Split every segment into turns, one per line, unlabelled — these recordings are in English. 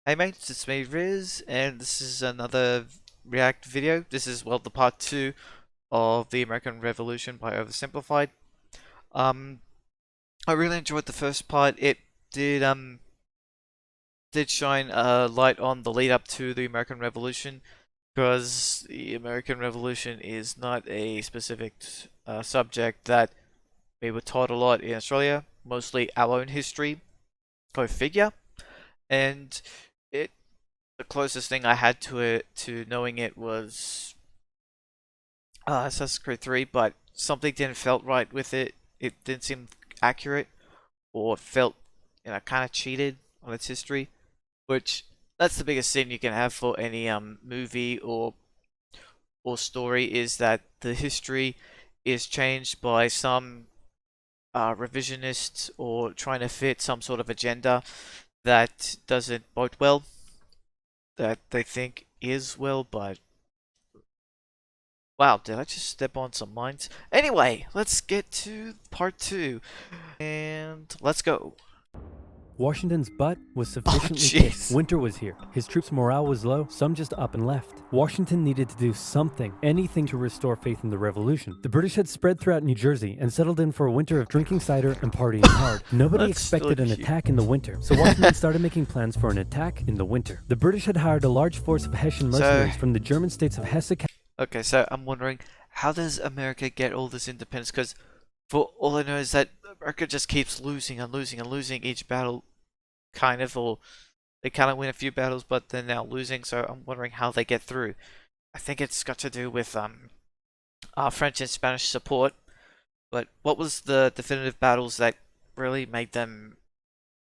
Hey mates, it's me Riz, and this is another React video. This is, well, the part 2 of the American Revolution by Oversimplified. Um, I really enjoyed the first part. It did shine a light on the lead up to the American Revolution, because the American Revolution is not a specific subject that we were taught a lot in Australia, mostly our own history, go figure, and it the closest thing I had to it to knowing it was Assassin's Creed 3, but something didn't felt right with it. It didn't seem accurate, or felt kind of cheated on its history, which that's the biggest sin you can have for any movie or story, is that the history is changed by some revisionists or trying to fit some sort of agenda that doesn't bode well, that they think is well, but wow, did I just step on some mines? Anyway, let's get to part 2, and let's go.
Washington's butt was
Oh,
sufficiently
jeez.
kicked. Winter was here. His troops' morale was low, some just up and left. Washington needed to do something, anything to restore faith in the revolution. The British had spread throughout New Jersey and settled in for a winter of drinking cider and partying hard. Nobody
That's
expected
so
an
cute.
attack in the winter, so Washington started making plans for an attack in the winter. The British had hired a large force of Hessian mercenaries from the German states of Hesse.
Okay, so I'm wondering, how does America get all this independence? Because for all I know is that America just keeps losing and losing and losing each battle, kind of, or they kind of win a few battles, but they're now losing. So I'm wondering how they get through. I think it's got to do with French and Spanish support. But what was the definitive battles that really made them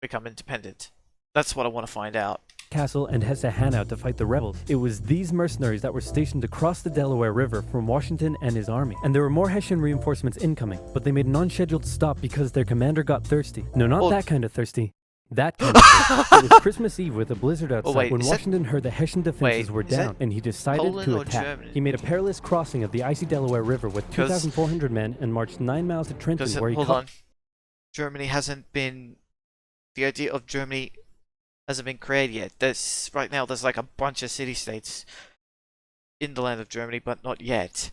become independent? That's what I want to find out.
Castle and Hesse Hanau to fight the rebels. It was these mercenaries that were stationed across the Delaware River from Washington and his army. And there were more Hessian reinforcements incoming, but they made an unscheduled stop because their commander got thirsty. No, not that kind of thirsty. That kind of thirsty. It was Christmas Eve with a blizzard outside
wait,
when
is that-
Washington heard the Hessian defenses were
is that
down, and he decided
Poland
to
or
attack.
Germany?
He made a perilous crossing of the icy Delaware River with 2,400 men and marched 9 miles to Trenton,
Because
where he
hold
caught
on, Germany hasn't been. The idea of Germany hasn't been created yet. There's like a bunch of city-states in the land of Germany, but not yet.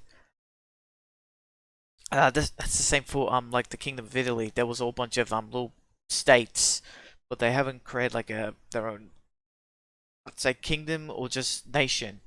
That's the same for like the Kingdom of Italy. There was a whole bunch of little states, but they haven't created like their own, I'd say, kingdom or just nation.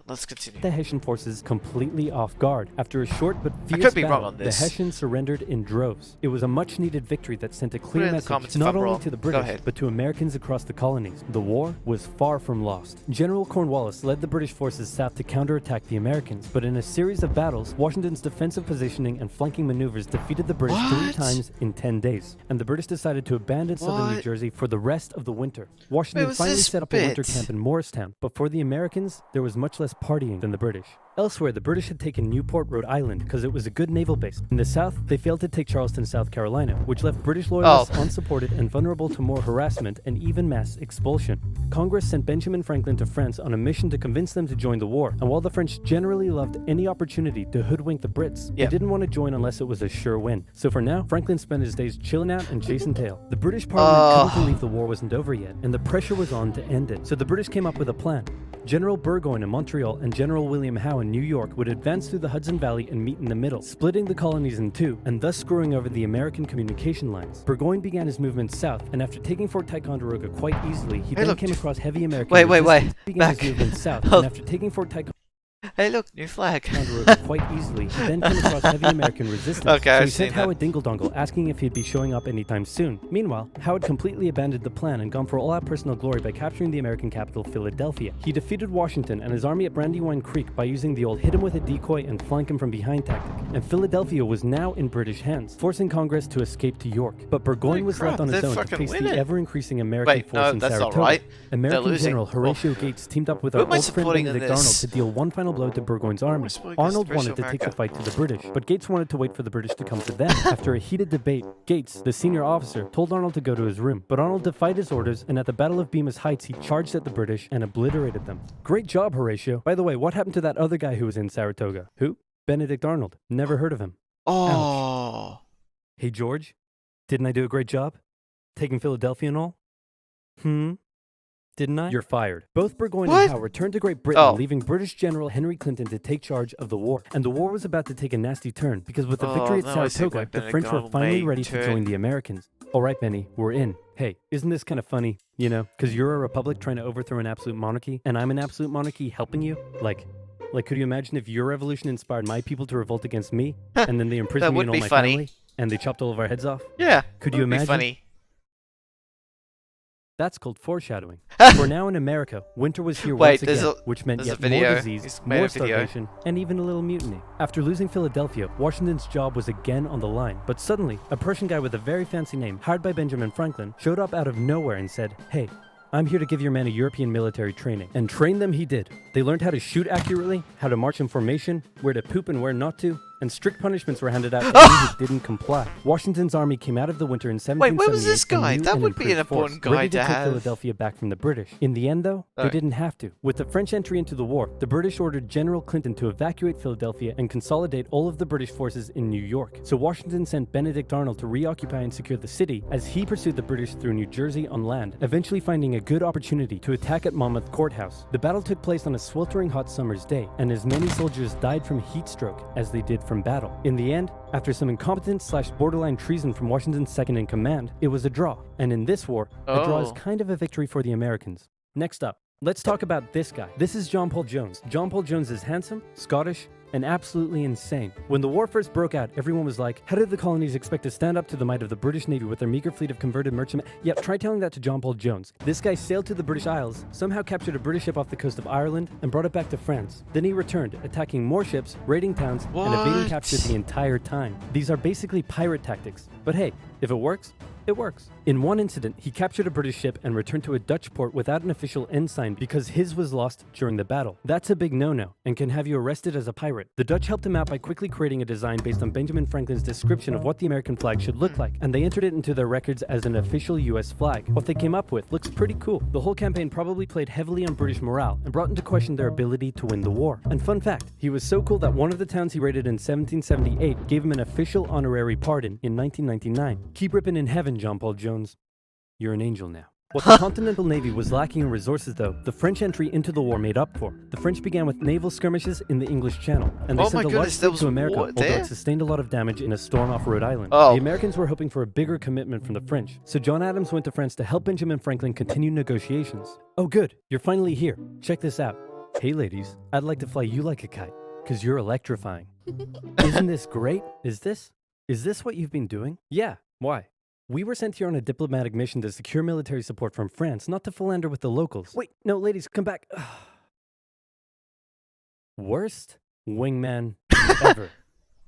Let's continue.
the Hessian forces completely off guard. After a short but
I
fierce
could be wrong
battle,
on
the
this.
Hessians surrendered in droves. It was a much-needed victory that sent a
Put it
clear
in the
message
comments if
not
I'm
only
wrong.
to the
Go
British,
ahead.
but to Americans across the colonies. The war was far from lost. General Cornwallis led the British forces south to counterattack the Americans, but in a series of battles, Washington's defensive positioning and flanking maneuvers defeated the British 3
What?
times in 10 days, and the British decided to abandon southern New
What?
Jersey for the rest of the winter. Washington
was
finally
this
set up a winter
bit?
camp in Morristown, but for the Americans, there was much less partying than the British. Elsewhere, the British had taken Newport, Rhode Island, because it was a good naval base. In the south, they failed to take Charleston, South Carolina, which left British loyalists unsupported and vulnerable to more harassment and even mass expulsion. Congress sent Benjamin Franklin to France on a mission to convince them to join the war, and while the French generally loved any opportunity to hoodwink the Brits, they didn't want to join unless it was a sure win. So for now, Franklin spent his days chilling out and chasing tail. The British Parliament couldn't believe the war wasn't over yet, and the pressure was on to end it. So the British came up with a plan. General Burgoyne in Montreal and General William Howe in New York would advance through the Hudson Valley and meet in the middle, splitting the colonies in two, and thus screwing over the American communication lines. Burgoyne began his movement south, and after taking Fort Ticonderoga quite easily, he then came across heavy American resistance. Began his movement south, and after taking Fort Ticonderoga
Hey, look, new flag.
quite easily, he then came across heavy American resistance.
Okay,
so
I've
he sent
seen that.
Howard Dingle-Dongle asking if he'd be showing up anytime soon. Meanwhile, Howard completely abandoned the plan and gone for all-out personal glory by capturing the American capital, Philadelphia. He defeated Washington and his army at Brandywine Creek by using the old hit him with a decoy and flank him from behind tactic. And Philadelphia was now in British hands, forcing Congress to escape to York. But Burgoyne was left on his own to face the ever-increasing American force in
that's
Saratoga.
not right.
American
losing.
General Horatio Gates teamed up with
Who
our
am I
old friend
supporting in
Benedict Arnold
this?
to deal one final blow to Burgoyne's army.
supporting against
Arnold
the British
wanted to take the
America.
fight to the British, but Gates wanted to wait for the British to come to them. After a heated debate, Gates, the senior officer, told Arnold to go to his room, but Arnold defied his orders, and at the Battle of Bemis Heights, he charged at the British and obliterated them. Great job, Horatio. By the way, what happened to that other guy who was in Saratoga? Who? Benedict Arnold. Never heard of him.
Oh,
Hey, George, didn't I do a great job? Taking Philadelphia and all? didn't I? You're fired. Both Burgoyne
What?
and Howe returned to Great Britain,
Oh.
leaving British General Henry Clinton to take charge of the war. And the war was about to take a nasty turn, because with the victory at
now I see why
Saratoga, the
Benedict
French were
Arnold
finally
may
ready to
turn.
join the Americans. All right, Benny, we're in. Hey, isn't this kind of funny? You know, because you're a republic trying to overthrow an absolute monarchy, and I'm an absolute monarchy helping you? Like, could you imagine if your revolution inspired my people to revolt against me, and then they imprisoned me
would
and all
be
my
funny.
family, and they chopped all of our heads off?
Yeah.
Could
that
you
would be
imagine?
funny.
That's called foreshadowing. For now in America, winter was here
Wait,
once again,
there's a-
which meant
there's a
yet
video.
more
He's
disease,
made
more
a video.
starvation, and even a little mutiny. After losing Philadelphia, Washington's job was again on the line. But suddenly, a Prussian guy with a very fancy name, hired by Benjamin Franklin, showed up out of nowhere and said, "Hey, I'm here to give your men a European military training." And train them he did. They learned how to shoot accurately, how to march in formation, where to poop and where not to, and strict punishments were handed out to anyone who didn't comply. Washington's army came out of the winter in 1778.
Wait, where was this
a
guy?
new
That
and
would be an
improved force,
important guy
ready
to
take
have.
Philadelphia back from the British. In the end, though, they
Sorry.
didn't have to. With the French entry into the war, the British ordered General Clinton to evacuate Philadelphia and consolidate all of the British forces in New York. So Washington sent Benedict Arnold to reoccupy and secure the city as he pursued the British through New Jersey on land, eventually finding a good opportunity to attack at Monmouth Courthouse. The battle took place on a sweltering hot summer's day, and as many soldiers died from heat stroke as they did from battle. In the end, after some incompetence/borderline treason from Washington's second in command, it was a draw. And in this war, a draw is
Oh.
kind of a victory for the Americans. Next up, let's talk about this guy. This is John Paul Jones. John Paul Jones is handsome, Scottish, and absolutely insane. When the war first broke out, everyone was like, how did the colonies expect to stand up to the might of the British Navy with their meager fleet of converted merchantmen? Yep, try telling that to John Paul Jones. This guy sailed to the British Isles, somehow captured a British ship off the coast of Ireland, and brought it back to France. Then he returned, attacking more ships, raiding towns, and evading
What?
capture the entire time. These are basically pirate tactics. But hey, if it works, it works. In one incident, he captured a British ship and returned to a Dutch port without an official ensign because his was lost during the battle. That's a big no-no and can have you arrested as a pirate. The Dutch helped him out by quickly creating a design based on Benjamin Franklin's description of what the American flag should look like, and they entered it into their records as an official US flag. What they came up with looks pretty cool. The whole campaign probably played heavily on British morale and brought into question their ability to win the war. And fun fact, he was so cool that one of the towns he raided in 1778 gave him an official honorary pardon in 1999. Keep ripping in heaven, John Paul Jones. You're an angel now. What the Continental Navy was lacking in resources, though, the French entry into the war made up for. The French began with naval skirmishes in the English Channel, and they
Oh
sent
my
a large
goodness, there
fleet
was
to America,
war
although
there?
it sustained a lot of damage in a storm off Rhode Island.
Oh.
The Americans were hoping for a bigger commitment from the French, so John Adams went to France to help Benjamin Franklin continue negotiations. Oh good, you're finally here. Check this out. Hey ladies, I'd like to fly you like a kite, because you're electrifying. Isn't this great? Is this what you've been doing? Yeah, why? We were sent here on a diplomatic mission to secure military support from France, not to philander with the locals. Wait, no, ladies, come back. Worst wingman ever.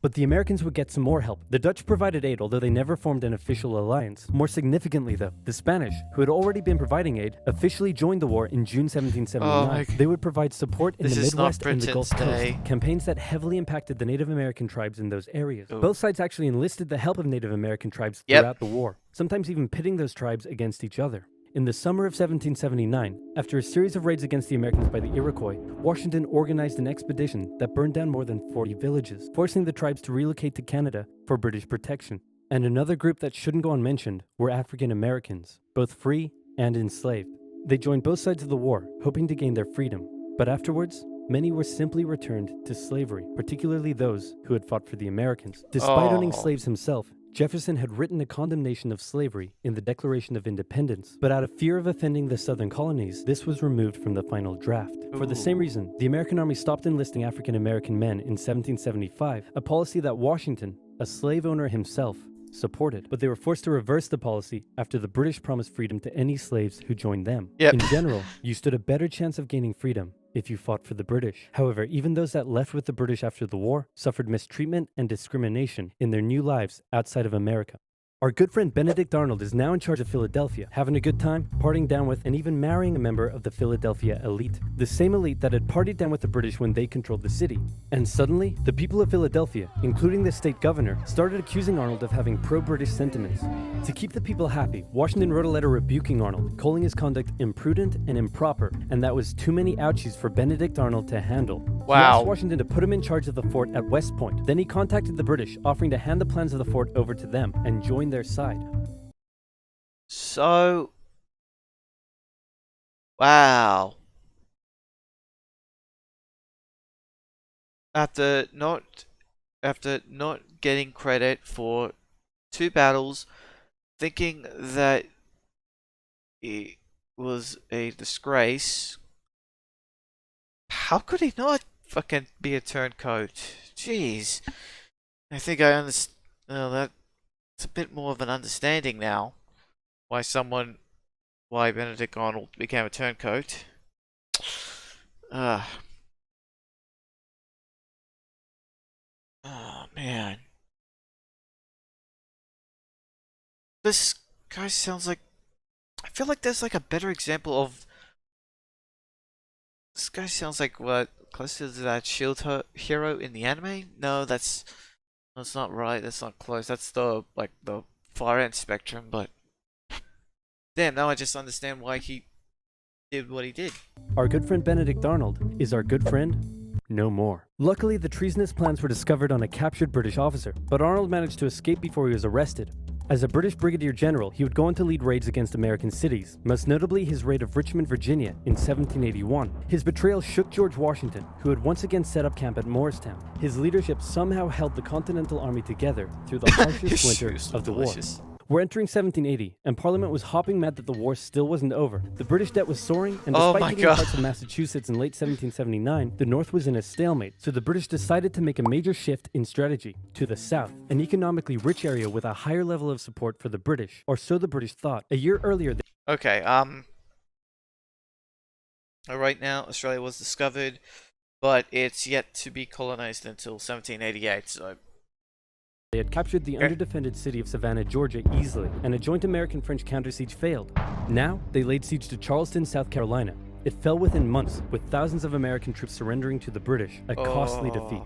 But the Americans would get some more help. The Dutch provided aid, although they never formed an official alliance. More significantly, though, the Spanish, who had already been providing aid, officially joined the war in June 1779.
Oh my g-
They would provide support in
This
the
is not
Midwest and the Gulf
Britain's Day.
Coast, campaigns that heavily impacted the Native American tribes in those areas.
Ooh.
Both sides actually enlisted the help of Native American tribes
Yep.
throughout the war, sometimes even pitting those tribes against each other. In the summer of 1779, after a series of raids against the Americans by the Iroquois, Washington organized an expedition that burned down more than 40 villages, forcing the tribes to relocate to Canada for British protection. And another group that shouldn't go unmentioned were African Americans, both free and enslaved. They joined both sides of the war, hoping to gain their freedom. But afterwards, many were simply returned to slavery, particularly those who had fought for the Americans. Despite owning
Oh.
slaves himself, Jefferson had written a condemnation of slavery in the Declaration of Independence, but out of fear of offending the southern colonies, this was removed from the final draft. For the same reason, the American Army stopped enlisting African American men in 1775, a policy that Washington, a slave owner himself, supported. But they were forced to reverse the policy after the British promised freedom to any slaves who joined them.
Yep.
In general, you stood a better chance of gaining freedom if you fought for the British. However, even those that left with the British after the war suffered mistreatment and discrimination in their new lives outside of America. Our good friend Benedict Arnold is now in charge of Philadelphia, having a good time, partying down with, and even marrying a member of the Philadelphia elite. The same elite that had partied down with the British when they controlled the city. And suddenly, the people of Philadelphia, including the state governor, started accusing Arnold of having pro-British sentiments. To keep the people happy, Washington wrote a letter rebuking Arnold, calling his conduct imprudent and improper, and that was too many ouchies for Benedict Arnold to handle. He
Wow.
asked Washington to put him in charge of the fort at West Point. Then he contacted the British, offering to hand the plans of the fort over to them and join their side.
So, Wow. After not getting credit for 2 battles, thinking that it was a disgrace, how could he not fucking be a turncoat? Jeez. I think I understand. Well, that's a bit more of an understanding now. Why Benedict Arnold became a turncoat. Ah. Oh man. This guy sounds like. I feel like there's like a better example of. This guy sounds like what? Closer to that hero in the anime? No, that's not right. That's not close. That's the far end spectrum. But damn, now I just understand why he did what he did.
Our good friend Benedict Arnold is our good friend no more. Luckily, the treasonous plans were discovered on a captured British officer, but Arnold managed to escape before he was arrested. As a British brigadier general, he would go on to lead raids against American cities, most notably his raid of Richmond, Virginia in 1781. His betrayal shook George Washington, who had once again set up camp at Morristown. His leadership somehow held the Continental Army together through the harshest winter of the war. We're entering 1780, and Parliament was hopping mad that the war still wasn't over. The British debt was soaring, and despite taking parts of Massachusetts in late 1779, the North was in a stalemate, so the British decided to make a major shift in strategy to the south, an economically rich area with a higher level of support for the British, or so the British thought. A year earlier,
Okay, right now, Australia was discovered, but it's yet to be colonized until 1788, so...
They had captured the underdefended city of Savannah, Georgia easily, and a joint American-French counter-siege failed. Now, they laid siege to Charleston, South Carolina. It fell within months, with thousands of American troops surrendering to the British, a costly defeat.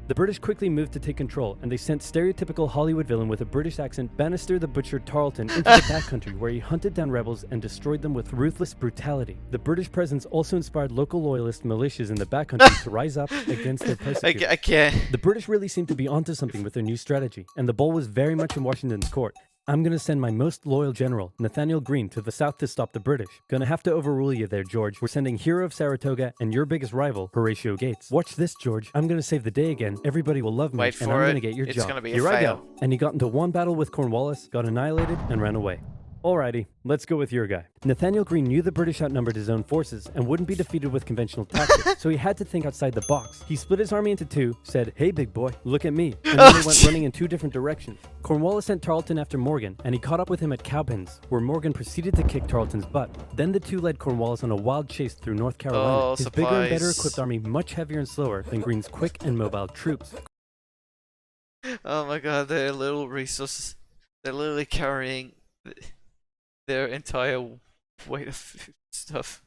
The British quickly moved to take control, and they sent stereotypical Hollywood villain with a British accent Bannister the Butcher Tarleton into the backcountry, where he hunted down rebels and destroyed them with ruthless brutality. The British presence also inspired local loyalist militias in the backcountry to rise up against their persecutors.
I can't.
The British really seemed to be onto something with their new strategy, and the ball was very much in Washington's court. I'm gonna send my most loyal general, Nathaniel Greene, to the south to stop the British. Gonna have to overrule you there, George. We're sending hero of Saratoga and your biggest rival, Horatio Gates. Watch this, George. I'm gonna save the day again. Everybody will love me, and I'm gonna get your job.
It's gonna be a
Here I
fail.
go. And he got into one battle with Cornwallis, got annihilated, and ran away. Alrighty, let's go with your guy. Nathaniel Greene knew the British outnumbered his own forces and wouldn't be defeated with conventional tactics, so he had to think outside the box. He split his army into two, said, "Hey big boy, look at me," and then they went running in two different directions. Cornwallis sent Tarleton after Morgan, and he caught up with him at Cowpens, where Morgan proceeded to kick Tarleton's butt. Then the two led Cornwallis on a wild chase through North Carolina, his bigger and better equipped army much heavier and slower than Greene's quick and mobile troops.
Oh my god, their little resources, they're literally carrying their entire weight of stuff.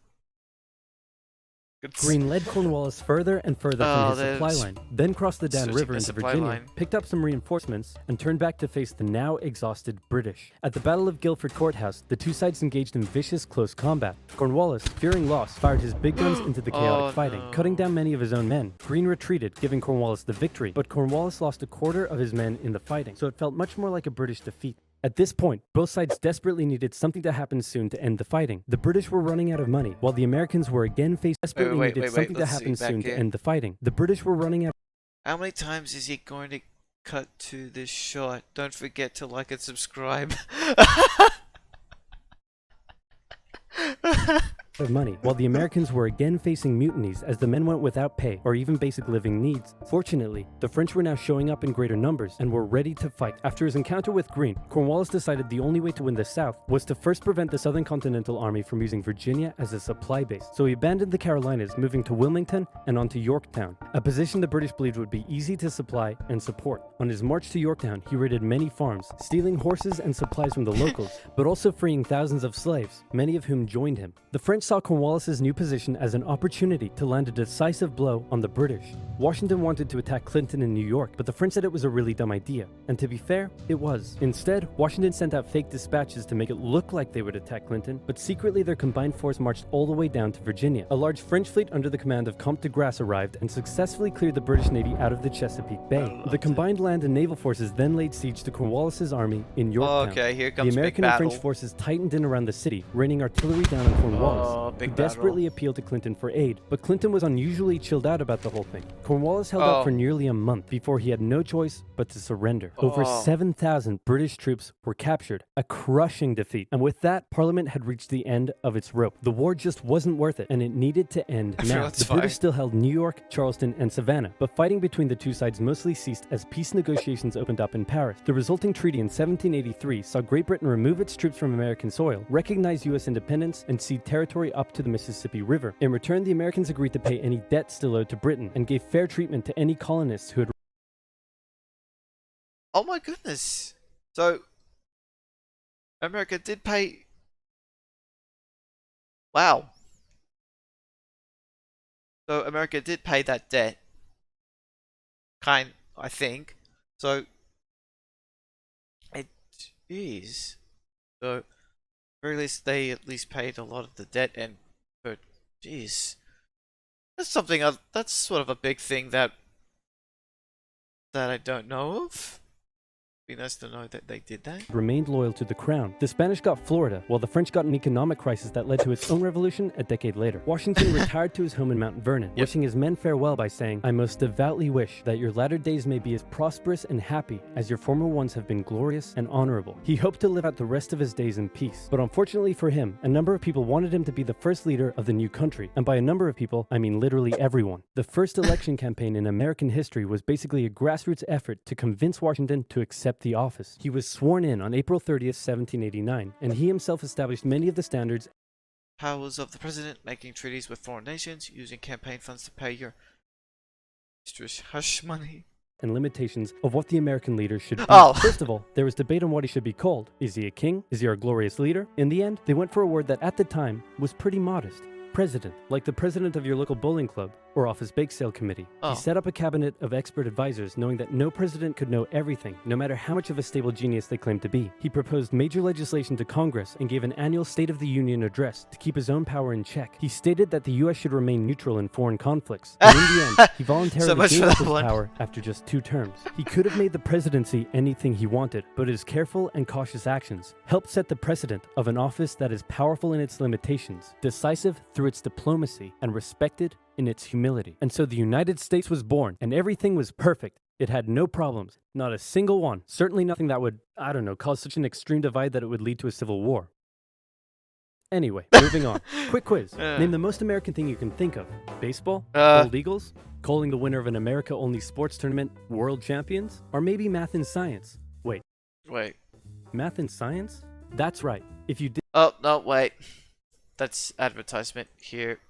Greene led Cornwallis further and further from his supply line, then crossed the Dan River into Virginia, picked up some reinforcements, and turned back to face the now exhausted British. At the Battle of Guilford Courthouse, the two sides engaged in vicious close combat. Cornwallis, fearing loss, fired his big guns into the chaotic fighting, cutting down many of his own men. Greene retreated, giving Cornwallis the victory, but Cornwallis lost a quarter of his men in the fighting, so it felt much more like a British defeat. At this point, both sides desperately needed something to happen soon to end the fighting. The British were running out of money, while the Americans were again faced desperately needed something to happen soon to end the fighting. The British were running out.
How many times is he going to cut to this shot? Don't forget to like and subscribe.
Of money, while the Americans were again facing mutinies as the men went without pay or even basic living needs. Fortunately, the French were now showing up in greater numbers and were ready to fight. After his encounter with Greene, Cornwallis decided the only way to win the South was to first prevent the Southern Continental Army from using Virginia as a supply base. So he abandoned the Carolinas, moving to Wilmington and on to Yorktown, a position the British believed would be easy to supply and support. On his march to Yorktown, he raided many farms, stealing horses and supplies from the locals, but also freeing thousands of slaves, many of whom joined him. The French saw Cornwallis's new position as an opportunity to land a decisive blow on the British. Washington wanted to attack Clinton in New York, but the French said it was a really dumb idea. And to be fair, it was. Instead, Washington sent out fake dispatches to make it look like they would attack Clinton, but secretly their combined force marched all the way down to Virginia. A large French fleet under the command of Comte de Grasse arrived and successfully cleared the British Navy out of the Chesapeake Bay. The combined land and naval forces then laid siege to Cornwallis's army in Yorktown.
Okay, here comes
the American
big
and
battle.
French forces tightened in around the city, raining artillery down on Cornwallis.
Oh,
who
big battle.
desperately appealed to Clinton for aid, but Clinton was unusually chilled out about the whole thing. Cornwallis held out for nearly a month before he had no choice but to surrender. Over 7,000 British troops were captured, a crushing defeat, and with that, Parliament had reached the end of its rope. The war just wasn't worth it, and it needed to end now. The British still held New York, Charleston, and Savannah, but fighting between the two sides mostly ceased as peace negotiations opened up in Paris. The resulting treaty in 1783 saw Great Britain remove its troops from American soil, recognize U.S. independence, and cede territory up to the Mississippi River. In return, the Americans agreed to pay any debt still owed to Britain and gave fair treatment to any colonists who had...
Oh my goodness. So, America did pay... Wow. So, America did pay that debt. I think. So, it is. So, at the very least, they at least paid a lot of the debt, and but jeez, that's something. That's sort of a big thing that I don't know of. Be nice to know that they did that.
Remained loyal to the crown. The Spanish got Florida, while the French got an economic crisis that led to its own revolution a decade later. Washington retired to his home in Mount Vernon, wishing his men farewell by saying, "I most devoutly wish that your latter days may be as prosperous and happy as your former ones have been glorious and honorable." He hoped to live out the rest of his days in peace. But unfortunately for him, a number of people wanted him to be the first leader of the new country. And by a number of people, I mean literally everyone. The first election campaign in American history was basically a grassroots effort to convince Washington to accept the office. He was sworn in on April 30th, 1789, and he himself established many of the standards
Powers of the president, making treaties with foreign nations, using campaign funds to pay your hush money,
and limitations of what the American leader should be. First of all, there was debate on what he should be called. Is he a king? Is he our glorious leader? In the end, they went for a word that at the time was pretty modest. President, like the president of your local bowling club or office bake sale committee. He set up a cabinet of expert advisors, knowing that no president could know everything, no matter how much of a stable genius they claimed to be. He proposed major legislation to Congress and gave an annual State of the Union address to keep his own power in check. He stated that the U.S. should remain neutral in foreign conflicts. And in the end, he voluntarily gave up his power after just 2 terms. He could have made the presidency anything he wanted, but his careful and cautious actions helped set the precedent of an office that is powerful in its limitations, decisive through its diplomacy, and respected in its humility. And so the United States was born, and everything was perfect. It had no problems, not a single one. Certainly nothing that would, I don't know, cause such an extreme divide that it would lead to a civil war. Anyway, moving on. Quick quiz. Name the most American thing you can think of. Baseball? Gold Eagles? Calling the winner of an America-only sports tournament world champions? Or maybe math and science? Wait. Math and science? That's right. If you did...
Oh, no, wait. That's advertisement here.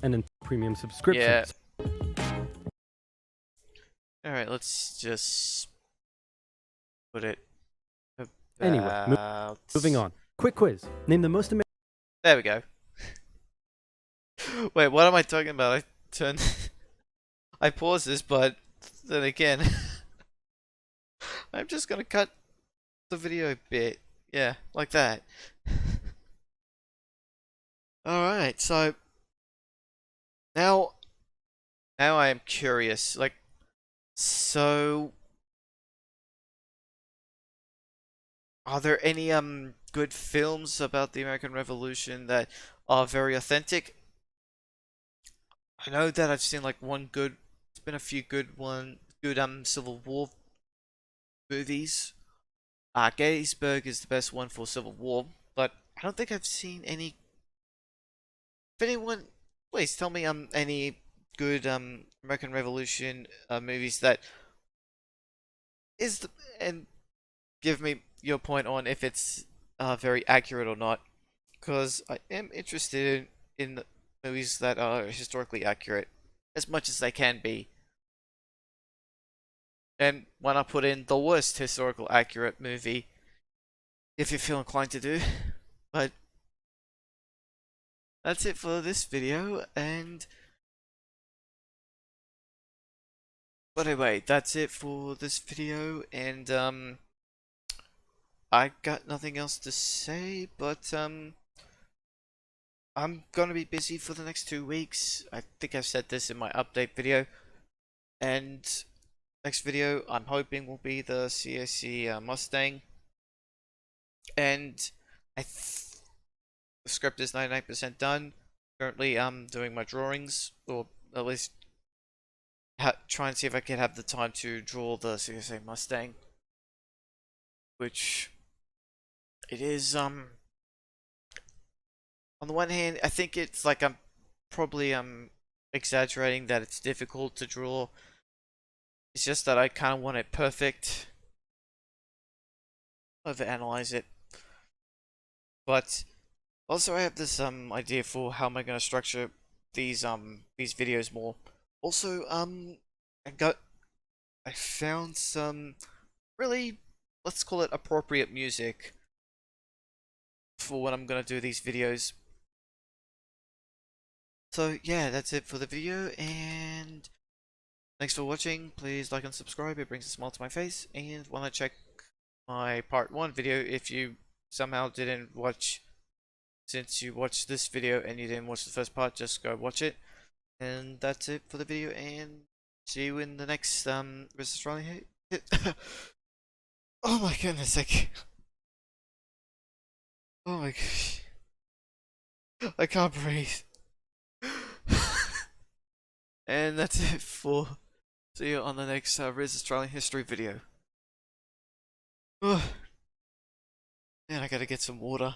And then premium subscriptions.
Yeah. Alright, let's just put it about...
Anyway, moving on. Quick quiz. Name the most American...
There we go. Wait, what am I talking about? I paused this, but then again... I'm just gonna cut the video a bit. Yeah, like that. Alright, so... Now I am curious, like, so... Are there any good films about the American Revolution that are very authentic? I know that I've seen like one good, there's been a few good Civil War movies. Gettysburg is the best one for Civil War, but I don't think I've seen any. If anyone, please tell me any good American Revolution movies that and give me your point on if it's very accurate or not, because I am interested in movies that are historically accurate as much as they can be. And why not put in the worst historical accurate movie if you feel inclined to do. But that's it for this video, and anyway, that's it for this video, and I got nothing else to say, but I'm gonna be busy for the next 2 weeks. I think I've said this in my update video, and next video I'm hoping will be the CAC Mustang, and the The script is 99% done. Currently, I'm doing my drawings, or at least try and see if I can have the time to draw the CSA Mustang, which it is on the one hand, I think it's like I'm probably exaggerating that it's difficult to draw. It's just that I kind of want it perfect. Overanalyze it. But also I have this idea for how am I going to structure these videos more. Also I found some really, let's call it, appropriate music for when I'm going to do these videos. So yeah, that's it for the video, and thanks for watching. Please like and subscribe, it brings a smile to my face. And want to check my part 1 video if you somehow didn't watch, since you watched this video and you didn't watch the first part, just go watch it. And that's it for the video, and see you in the next Australia. Oh my goodness, oh my gosh, I can't breathe. And that's it for, see you on the next Riz Australian History video. Man, I gotta get some water.